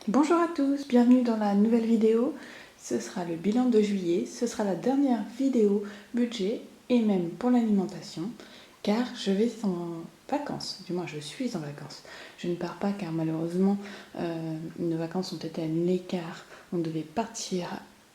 Bonjour à tous, bienvenue dans la nouvelle vidéo. Ce sera le bilan de juillet, ce sera la dernière vidéo budget et même pour l'alimentation car je vais en vacances, du moins je suis en vacances. Je ne pars pas car malheureusement nos vacances ont été annulées car on devait partir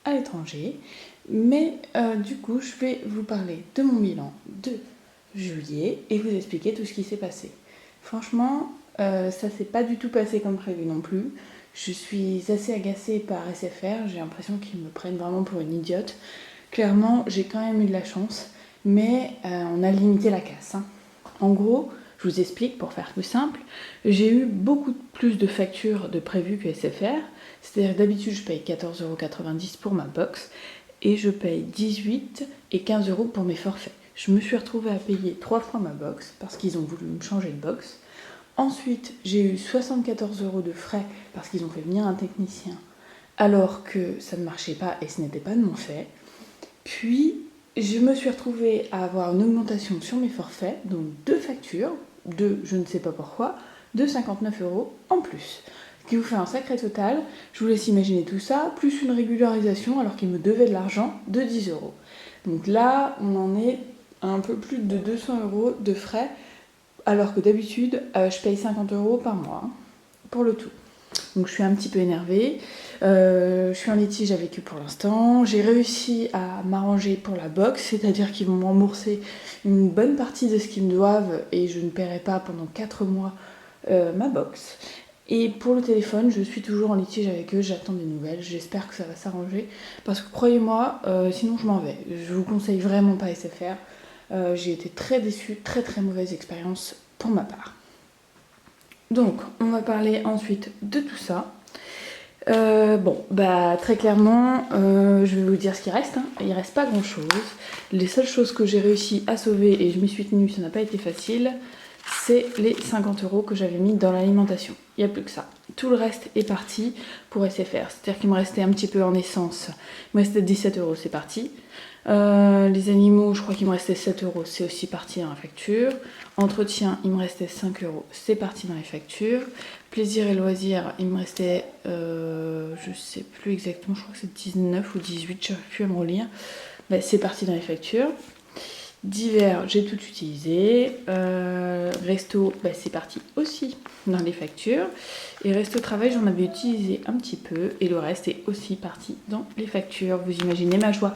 à l'étranger. Mais du coup je vais vous parler de mon bilan de juillet et vous expliquer tout ce qui s'est passé. Franchement, ça s'est pas du tout passé comme prévu non plus. Je suis assez agacée par SFR, j'ai l'impression qu'ils me prennent vraiment pour une idiote. Clairement, j'ai quand même eu de la chance, mais on a limité la casse. En gros, je vous explique pour faire plus simple, j'ai eu beaucoup plus de factures de prévues que SFR. C'est-à-dire que d'habitude, je paye 14,90 € pour ma box et je paye 18 et 15 € pour mes forfaits. Je me suis retrouvée à payer 3 fois ma box parce qu'ils ont voulu me changer de box. Ensuite, j'ai eu 74 € de frais parce qu'ils ont fait venir un technicien alors que ça ne marchait pas et ce n'était pas de mon fait. Puis, je me suis retrouvée à avoir une augmentation sur mes forfaits, donc 2 factures, de je ne sais pas pourquoi, de 59 € en plus. Ce qui vous fait un sacré total, je vous laisse imaginer tout ça, plus une régularisation alors qu'ils me devaient de l'argent de 10 €. Donc là, on en est à un peu plus de 200 € de frais alors que d'habitude, je paye 50 € par mois pour le tout. Donc je suis un petit peu énervée. Je suis en litige avec eux pour l'instant. J'ai réussi à m'arranger pour la box, c'est-à-dire qu'ils vont me rembourser une bonne partie de ce qu'ils me doivent et je ne paierai pas pendant 4 mois ma box. Et pour le téléphone, je suis toujours en litige avec eux, j'attends des nouvelles, j'espère que ça va s'arranger. Parce que croyez-moi, sinon je m'en vais. Je vous conseille vraiment pas SFR. J'ai été très déçue, très mauvaise expérience pour ma part. Donc, on va parler ensuite de tout ça. Très clairement, je vais vous dire ce qui reste. Il reste pas grand chose. Les seules choses que j'ai réussi à sauver, et je m'y suis tenue, ça n'a pas été facile, c'est les 50 € que j'avais mis dans l'alimentation. Il n'y a plus que ça. Tout le reste est parti pour SFR. C'est-à-dire qu'il me restait un petit peu en essence. Il me restait 17 €, c'est parti. Les animaux, je crois qu'il me restait 7 €, c'est aussi parti dans la facture. Entretien, il me restait 5 €, c'est parti dans les factures. Plaisir et loisirs, il me restait, je sais plus exactement, je crois que c'est 19 ou 18, j'arrive plus à me relire. C'est parti dans les factures. Divers, j'ai tout utilisé. Resto, c'est parti aussi dans les factures. Et resto travail, j'en avais utilisé un petit peu. Et le reste est aussi parti dans les factures. Vous imaginez ma joie.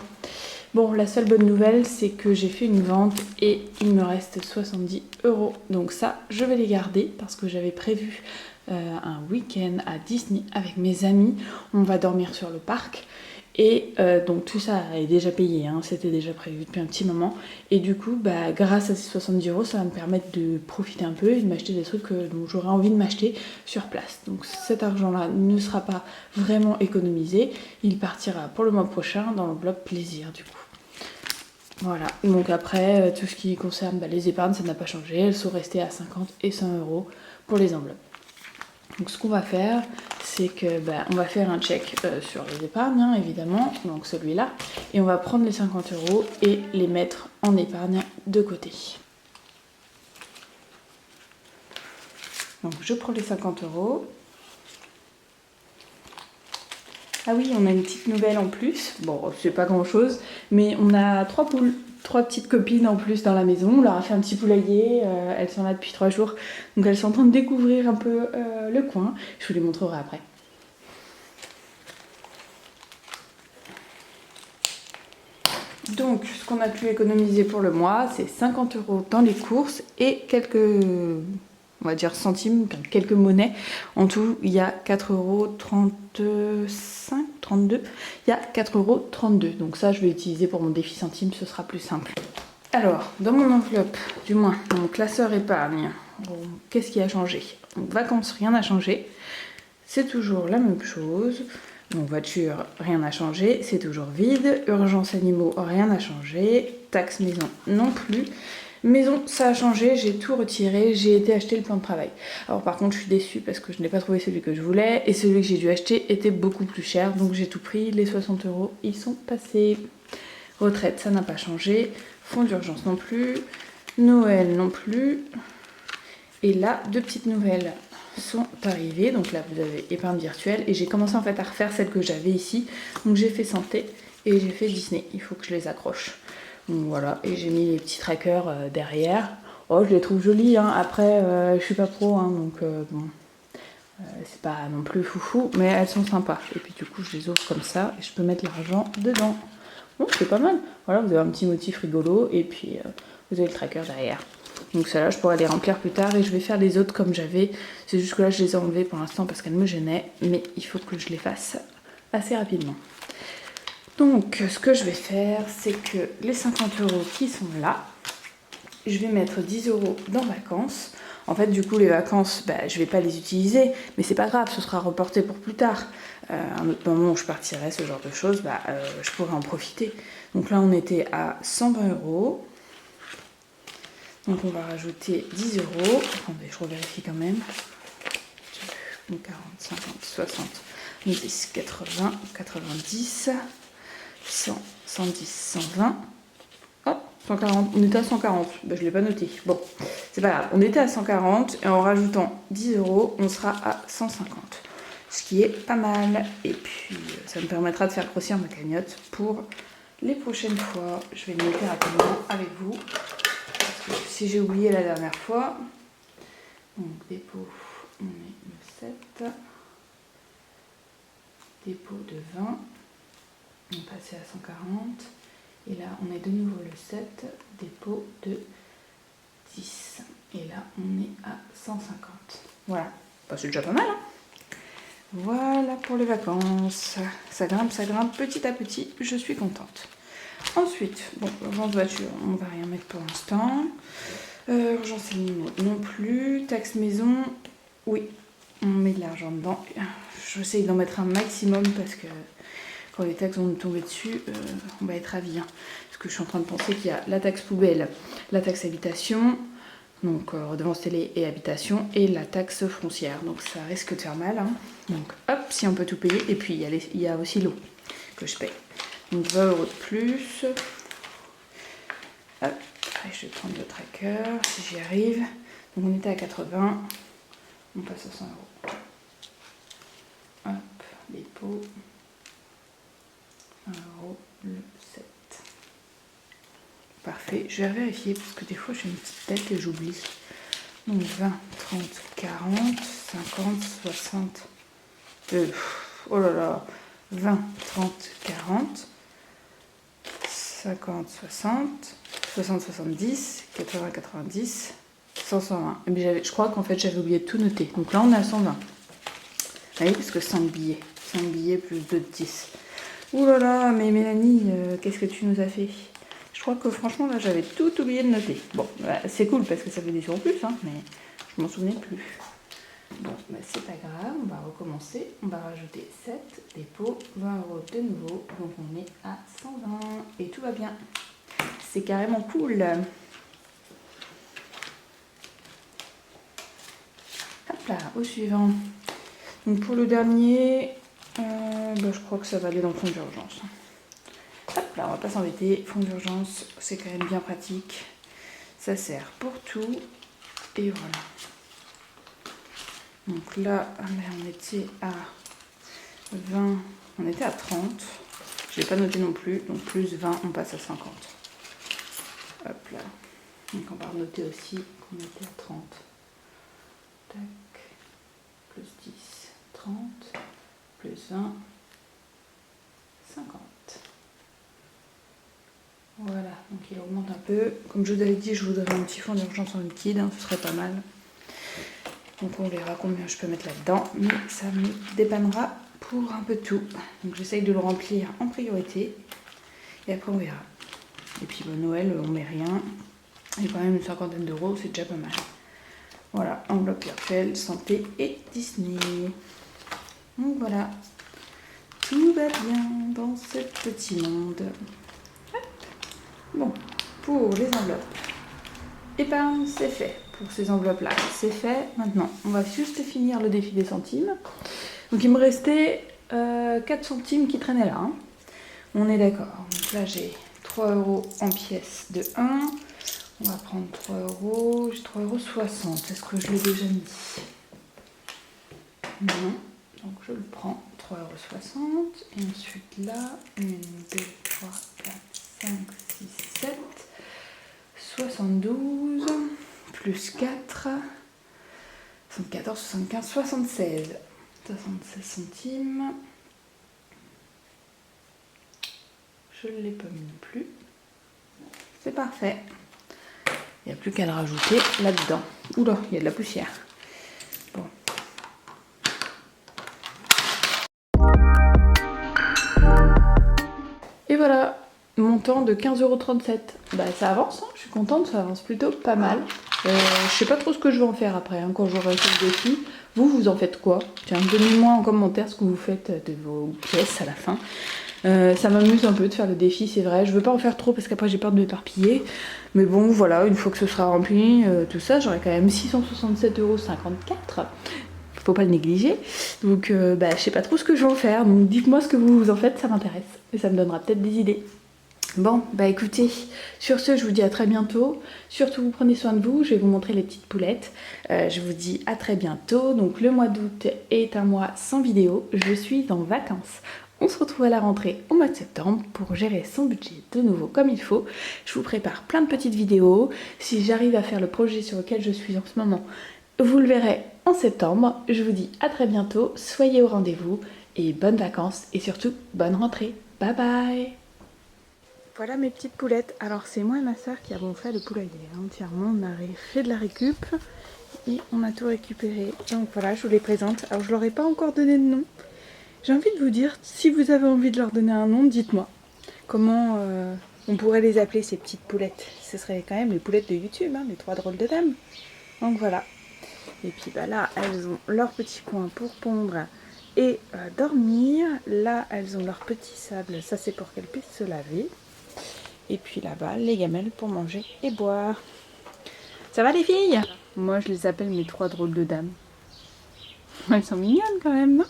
Bon, la seule bonne nouvelle, c'est que j'ai fait une vente et il me reste 70 €. Donc ça, je vais les garder parce que j'avais prévu un week-end à Disney avec mes amis. On va dormir sur le parc. Et donc tout ça est déjà payé, c'était déjà prévu depuis un petit moment. Et du coup, grâce à ces 70 €, ça va me permettre de profiter un peu et de m'acheter des trucs dont j'aurais envie de m'acheter sur place. Donc cet argent-là ne sera pas vraiment économisé. Il partira pour le mois prochain dans le bloc plaisir du coup. Voilà, donc après, tout ce qui concerne les épargnes, ça n'a pas changé. Elles sont restées à 50 et 100 € pour les enveloppes. Donc ce qu'on va faire, c'est que on va faire un check sur les épargnes, évidemment, donc celui-là, et on va prendre les 50 € et les mettre en épargne de côté. Donc je prends les 50 €. Ah oui, on a une petite nouvelle en plus. Bon, c'est pas grand-chose, mais on a 3 poules. 3 petites copines en plus dans la maison. On leur a fait un petit poulailler. Elles sont là depuis 3 jours. Donc elles sont en train de découvrir un peu le coin. Je vous les montrerai après. Donc, ce qu'on a pu économiser pour le mois, c'est 50 € dans les courses et quelques, on va dire centimes, quelques monnaies. En tout, il y a 4,35 €, 32. Il y a 4,32 €. Donc ça, je vais utiliser pour mon défi centime, ce sera plus simple. Alors, dans mon enveloppe, du moins, mon classeur épargne, qu'est-ce qui a changé? Donc, vacances, rien n'a changé. C'est toujours la même chose. Donc voiture, rien n'a changé, c'est toujours vide. Urgence animaux, rien n'a changé. Taxe maison, non plus. Maison, ça a changé, j'ai tout retiré, j'ai été acheter le plan de travail. Alors par contre, je suis déçue parce que je n'ai pas trouvé celui que je voulais et celui que j'ai dû acheter était beaucoup plus cher, donc j'ai tout pris. Les 60 €, ils sont passés. Retraite, ça n'a pas changé. Fonds d'urgence non plus. Noël non plus. Et là, 2 petites nouvelles. sont arrivées. Donc là, vous avez épargne virtuelle. Et j'ai commencé en fait à refaire celle que j'avais ici. Donc j'ai fait santé et j'ai fait Disney. Il faut que je les accroche. Donc voilà. Et j'ai mis les petits trackers derrière. Oh, je les trouve jolis. Hein. Après, je suis pas pro. Hein, donc bon. C'est pas non plus foufou. Mais elles sont sympas. Et puis du coup, je les ouvre comme ça. Et je peux mettre l'argent dedans. Bon, c'est pas mal. Voilà, vous avez un petit motif rigolo. Et puis, vous avez le tracker derrière. Donc celles-là, je pourrais les remplir plus tard et je vais faire les autres comme j'avais. C'est juste que là, je les ai enlevées pour l'instant parce qu'elles me gênaient. Mais il faut que je les fasse assez rapidement. Donc, ce que je vais faire, c'est que les 50 € qui sont là, je vais mettre 10 € dans vacances. En fait, du coup, les vacances, je vais pas les utiliser. Mais c'est pas grave, ce sera reporté pour plus tard. Un autre moment où je partirai, ce genre de choses, je pourrais en profiter. Donc là, on était à 120 €. Donc on va rajouter 10 €. Attendez, je revérifie quand même. 40, 50, 60, 10, 80, 90, 100, 110, 120. Oh, 140. On était à 140. Je ne l'ai pas noté. Bon, c'est pas grave. On était à 140 et en rajoutant 10 €, on sera à 150. Ce qui est pas mal. Et puis, ça me permettra de faire grossir ma cagnotte pour les prochaines fois. Je vais le noter rapidement avec vous. Si j'ai oublié la dernière fois, donc dépôt, on met le 7, dépôt de 20, on est passé à 140, et là on est de nouveau le 7, dépôt de 10, et là on est à 150. Voilà, c'est déjà pas mal, hein. Voilà pour les vacances, ça grimpe petit à petit, je suis contente. Ensuite, bon, urgence voiture, on va rien mettre pour l'instant. Urgence animaux non plus. Taxe maison, oui, on met de l'argent dedans. J'essaye d'en mettre un maximum parce que quand les taxes vont nous tomber dessus, on va être ravis. Hein. Parce que je suis en train de penser qu'il y a la taxe poubelle, la taxe habitation, donc redevance télé et habitation, et la taxe foncière. Donc ça risque de faire mal. Hein. Donc hop, si on peut tout payer. Et puis il y a aussi l'eau que je paye. Donc 20 € de plus. Hop, je vais prendre le tracker si j'y arrive. Donc on était à 80. On passe à 100 €. Hop, dépôt. 1 € le 7. Parfait, je vais vérifier parce que des fois j'ai une petite tête et j'oublie. Donc 20, 30, 40, 50, 60. Oh là là. 20, 30, 40. 50, 60, 60, 70, 80, 90, 100, 120. Et bien je crois qu'en fait j'avais oublié de tout noter. Donc là on est à 120. Oui, parce que 5 billets. 5 billets plus 2 de 10. Ouh là là, mais Mélanie, qu'est-ce que tu nous as fait? Je crois que franchement là j'avais tout oublié de noter. Bon, c'est cool parce que ça fait des sous en plus, hein, mais je m'en souvenais plus. Bon, c'est pas grave, on va recommencer. On va rajouter 7, dépôt, 20 € de nouveau. Donc on est à 120 et tout va bien. C'est carrément cool. Hop là, au suivant. Donc pour le dernier, je crois que ça va aller dans le fonds d'urgence. Hop là, on va pas s'embêter. Fonds d'urgence, c'est quand même bien pratique. Ça sert pour tout. Et voilà. Donc là, on était à 20, on était à 30. Je n'ai pas noté non plus, donc plus 20, on passe à 50. Hop là. Donc on va noter aussi qu'on était à 30. Tac. Plus 10, 30. Plus 20, 50. Voilà, donc il augmente un peu. Comme je vous avais dit, je voudrais un petit fonds d'urgence en liquide, hein, ce serait pas mal. Donc on verra combien je peux mettre là-dedans, mais ça me dépannera pour un peu de tout. Donc j'essaye de le remplir en priorité, et après on verra. Et puis Noël, on met rien. Il y a quand même une 50aine d'euros, c'est déjà pas mal. Voilà, enveloppe virtuelle, santé et Disney. Donc voilà, tout va bien dans ce petit monde. Hop. Bon, pour les enveloppes, épargne, c'est fait. Pour ces enveloppes-là, c'est fait. Maintenant, on va juste finir le défi des centimes. Donc il me restait 4 centimes qui traînaient là. Hein. On est d'accord. Donc là, j'ai 3 € en pièces de 1. On va prendre 3 €. J'ai 3,60 €. Est-ce que je l'ai déjà mis? Non. Donc je le prends, 3,60 €. Et ensuite là, 1, 2, 3, 4, 5, 6, 7, 72, plus 4, 74, 75, 76. 76 centimes. Je ne l'ai pas mis non plus. C'est parfait. Il n'y a plus qu'à le rajouter là-dedans. Oula, il y a de la poussière. Bon. Et voilà, montant de 15,37 €. Bah ça avance, hein, je suis contente, ça avance plutôt pas mal. Je sais pas trop ce que je vais en faire après, hein, quand j'aurai fait le défi. Vous en faites quoi? Tiens, donnez-moi en commentaire ce que vous faites de vos pièces à la fin. Ça m'amuse un peu de faire le défi, c'est vrai. Je veux pas en faire trop parce qu'après j'ai peur de m'éparpiller. Mais bon, voilà, une fois que ce sera rempli, tout ça, j'aurai quand même 667,54 €. Faut pas le négliger. Donc, je sais pas trop ce que je vais en faire. Donc, dites-moi ce que vous en faites, ça m'intéresse. Et ça me donnera peut-être des idées. Bon, bah écoutez, sur ce, je vous dis à très bientôt. Surtout, vous prenez soin de vous. Je vais vous montrer les petites poulettes. Je vous dis à très bientôt. Donc, le mois d'août est un mois sans vidéo. Je suis en vacances. On se retrouve à la rentrée au mois de septembre pour gérer son budget de nouveau comme il faut. Je vous prépare plein de petites vidéos. Si j'arrive à faire le projet sur lequel je suis en ce moment, vous le verrez en septembre. Je vous dis à très bientôt. Soyez au rendez-vous et bonnes vacances et surtout bonne rentrée. Bye bye! Voilà mes petites poulettes. Alors c'est moi et ma soeur qui avons fait le poulailler entièrement. On a fait de la récup et on a tout récupéré. Donc voilà, je vous les présente. Alors je leur ai pas encore donné de nom. J'ai envie de vous dire, si vous avez envie de leur donner un nom, dites-moi. Comment on pourrait les appeler ces petites poulettes? Ce serait quand même les poulettes de YouTube, hein, les 3 drôles de dames. Donc voilà. Et puis bah là, elles ont leur petit coin pour pondre et dormir. Là, elles ont leur petit sable. Ça, c'est pour qu'elles puissent se laver. Et puis là-bas, les gamelles pour manger et boire. Ça va les filles? Moi, je les appelle mes 3 drôles de dames. Elles sont mignonnes quand même, non?